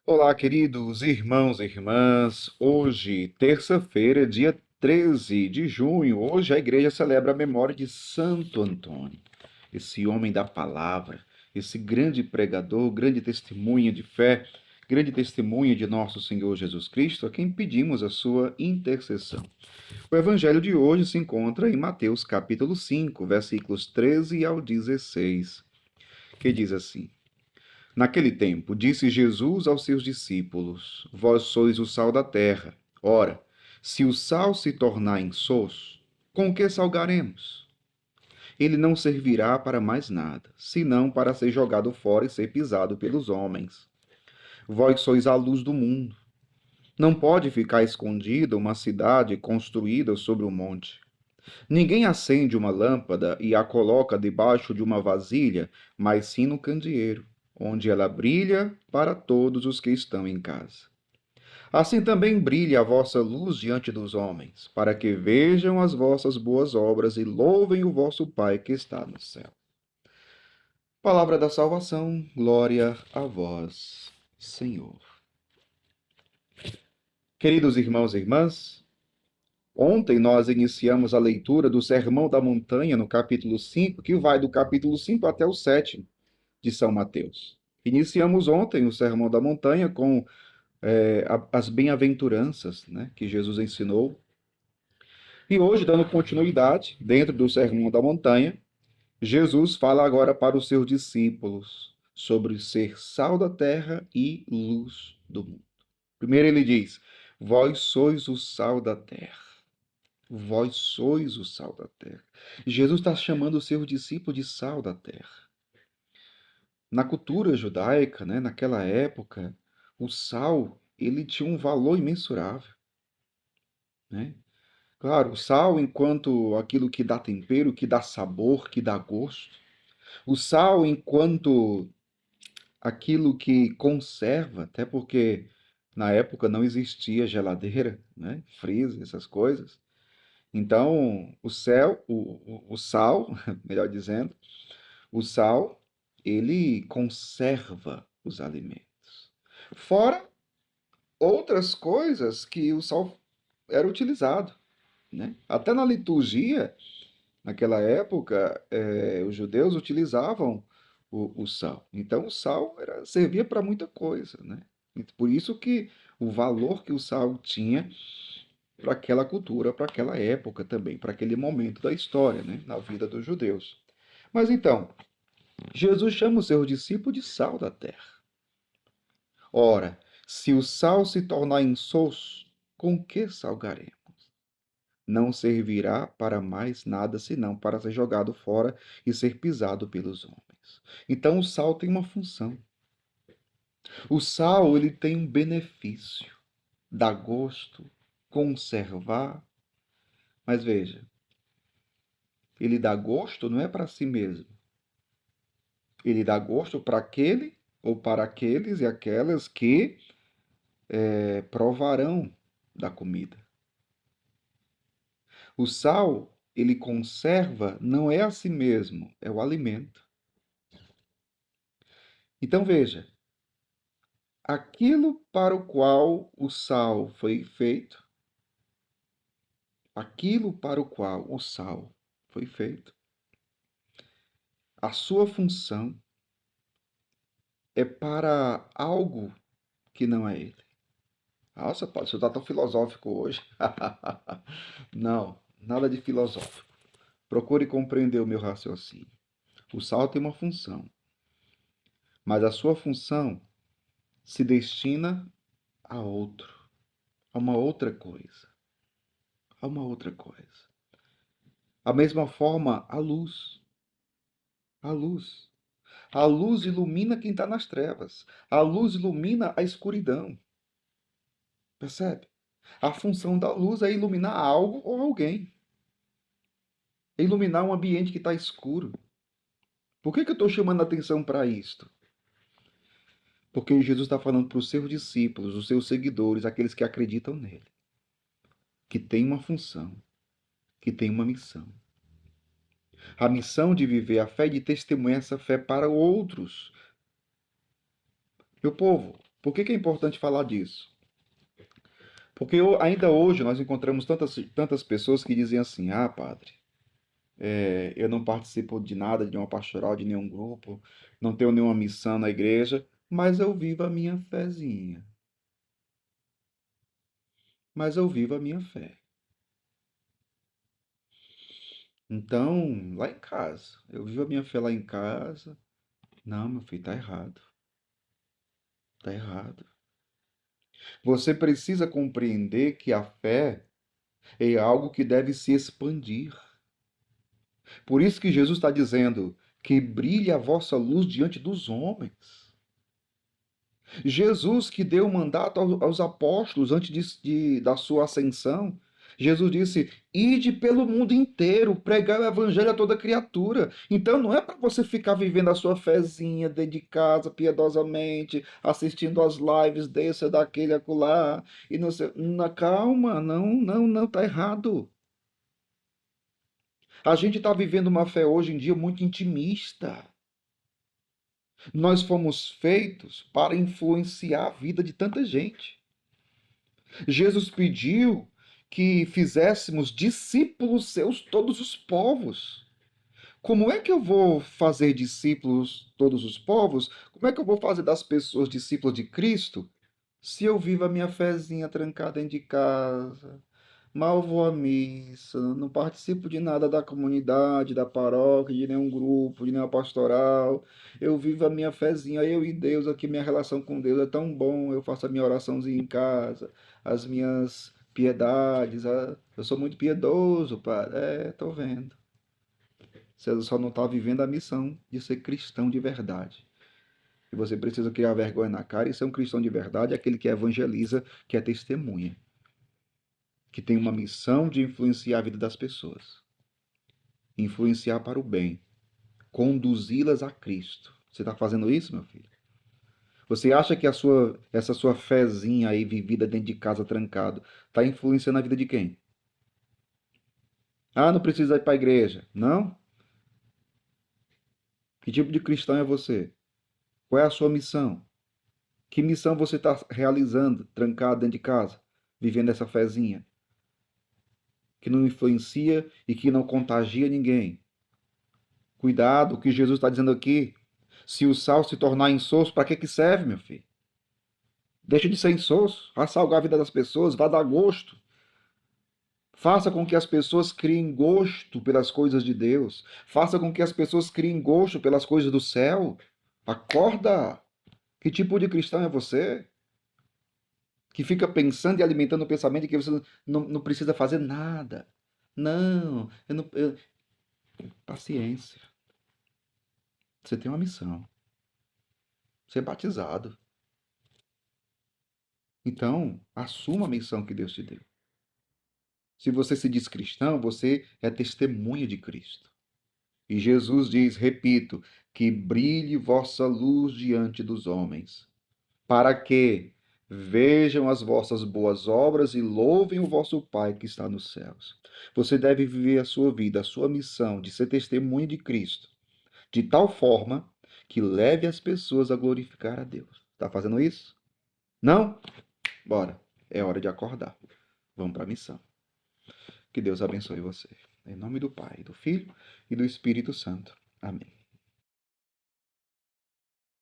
Olá, queridos irmãos e irmãs. Hoje, terça-feira, dia 13 de junho, hoje a igreja celebra a memória de Santo Antônio, esse homem da palavra, esse grande pregador, grande testemunha de fé, grande testemunha de nosso Senhor Jesus Cristo, a quem pedimos a sua intercessão. O evangelho de hoje se encontra em Mateus capítulo 5, versículos 13 ao 16, que diz assim: Naquele tempo, disse Jesus aos seus discípulos: Vós sois o sal da terra. Ora, se o sal se tornar insosso, com que salgaremos? Ele não servirá para mais nada, senão para ser jogado fora e ser pisado pelos homens. Vós sois a luz do mundo. Não pode ficar escondida uma cidade construída sobre um monte. Ninguém acende uma lâmpada e a coloca debaixo de uma vasilha, mas sim no candeeiro, onde ela brilha para todos os que estão em casa. Assim também brilhe a vossa luz diante dos homens, para que vejam as vossas boas obras e louvem o vosso Pai que está no céu. Palavra da salvação, glória a vós, Senhor. Queridos irmãos e irmãs, ontem nós iniciamos a leitura do Sermão da Montanha, no capítulo 5, que vai do capítulo 5 até o 7 de São Mateus. Iniciamos ontem o Sermão da Montanha com as bem-aventuranças, né, que Jesus ensinou. E hoje, dando continuidade, dentro do Sermão da Montanha, Jesus fala agora para os seus discípulos sobre ser sal da terra e luz do mundo. Primeiro ele diz: Vós sois o sal da terra. Vós sois o sal da terra. Jesus está chamando o seu discípulo de sal da terra. Na cultura judaica, né, naquela época, o sal ele tinha um valor imensurável, né? Claro, o sal enquanto aquilo que dá tempero, que dá sabor, que dá gosto. O sal enquanto aquilo que conserva, até porque na época não existia geladeira, né? Freezer, essas coisas. Então, o sal, melhor dizendo, o sal, ele conserva os alimentos. Fora outras coisas que o sal era utilizado, né? Até na liturgia, naquela época, os judeus utilizavam o sal. Então, o sal servia para muita coisa, né? E por isso que o valor que o sal tinha para aquela cultura, para aquela época também, para aquele momento da história, né? Na vida dos judeus. Mas então, Jesus chama o seu discípulo de sal da terra. Ora, se o sal se tornar insosso, com que salgaremos? Não servirá para mais nada senão para ser jogado fora e ser pisado pelos homens. Então o sal tem uma função. O sal ele tem um benefício, dá gosto, conservar. Mas veja, ele dá gosto não é para si mesmo. Ele dá gosto para aquele ou para aqueles e aquelas que provarão da comida. O sal, ele conserva, não é a si mesmo, é o alimento. Então veja, aquilo para o qual o sal foi feito, aquilo para o qual o sal foi feito, a sua função é para algo que não é ele. Nossa, Paulo, você está tão filosófico hoje. Não, nada de filosófico. Procure compreender o meu raciocínio. O sal tem uma função, mas a sua função se destina a outro, a uma outra coisa, a uma outra coisa. A mesma forma, a luz. A luz. A luz ilumina quem está nas trevas. A luz ilumina a escuridão. Percebe? A função da luz é iluminar algo ou alguém. É iluminar um ambiente que está escuro. Por que eu estou chamando a atenção para isto? Porque Jesus está falando para os seus discípulos, os seus seguidores, aqueles que acreditam nele, que tem uma função, que tem uma missão. A missão de viver a fé e de testemunhar essa fé para outros. Meu povo, Por que que é importante falar disso? Porque ainda hoje nós encontramos tantas pessoas que dizem assim: ah, padre, eu não participo de nada, de nenhuma pastoral, de nenhum grupo, não tenho nenhuma missão na igreja, mas eu vivo a minha fezinha. Mas eu vivo a minha fé. Então, lá em casa, eu vivo a minha fé lá em casa. Não, meu filho, tá errado. Tá errado. Você precisa compreender que a fé é algo que deve se expandir. Por isso que Jesus está dizendo que brilhe a vossa luz diante dos homens. Jesus que deu o mandato aos apóstolos antes da sua ascensão. Jesus disse: ide pelo mundo inteiro, pregar o evangelho a toda criatura. Então não é para você ficar vivendo a sua fezinha dentro de casa, piedosamente, assistindo às lives desse, daquele, acolá, e não sei. Calma, não, tá errado. A gente está vivendo uma fé hoje em dia muito intimista. Nós fomos feitos para influenciar a vida de tanta gente. Jesus pediu que fizéssemos discípulos seus todos os povos. Como é que eu vou fazer discípulos todos os povos? Como é que eu vou fazer das pessoas discípulos de Cristo se eu vivo a minha fezinha trancada dentro de casa? Mal vou à missa, não participo de nada da comunidade, da paróquia, de nenhum grupo, de nenhuma pastoral. Eu vivo a minha fezinha, eu e Deus aqui, minha relação com Deus é tão bom. Eu faço a minha oraçãozinha em casa, as minhas piedades. Eu sou muito piedoso, Padre. Tô vendo. Você só não está vivendo a missão de ser cristão de verdade. E você precisa criar vergonha na cara e ser um cristão de verdade, aquele que evangeliza, que é testemunha, que tem uma missão de influenciar a vida das pessoas, influenciar para o bem, conduzi-las a Cristo. Você está fazendo isso, meu filho? Você acha que essa sua fezinha aí vivida dentro de casa trancado está influenciando a vida de quem? Ah, não precisa ir para a igreja. Não? Que tipo de cristão é você? Qual é a sua missão? Que missão você está realizando trancado dentro de casa, vivendo essa fezinha, que não influencia e que não contagia ninguém? Cuidado, o que Jesus está dizendo aqui. Se o sal se tornar insosso, para que serve, meu filho? Deixa de ser insosso, vá salgar a vida das pessoas, vá dar gosto. Faça com que as pessoas criem gosto pelas coisas de Deus. Faça com que as pessoas criem gosto pelas coisas do céu. Acorda! Que tipo de cristão é você? Que fica pensando e alimentando o pensamento de que você não precisa fazer nada. Não, eu não. Paciência. Você tem uma missão. Ser batizado. Então, assuma a missão que Deus te deu. Se você se diz cristão, você é testemunha de Cristo. E Jesus diz, repito, que brilhe vossa luz diante dos homens, para que vejam as vossas boas obras e louvem o vosso Pai que está nos céus. Você deve viver a sua vida, a sua missão de ser testemunha de Cristo, de tal forma que leve as pessoas a glorificar a Deus. Está fazendo isso? Não? Bora. É hora de acordar. Vamos para a missão. Que Deus abençoe você. Em nome do Pai, do Filho e do Espírito Santo. Amém.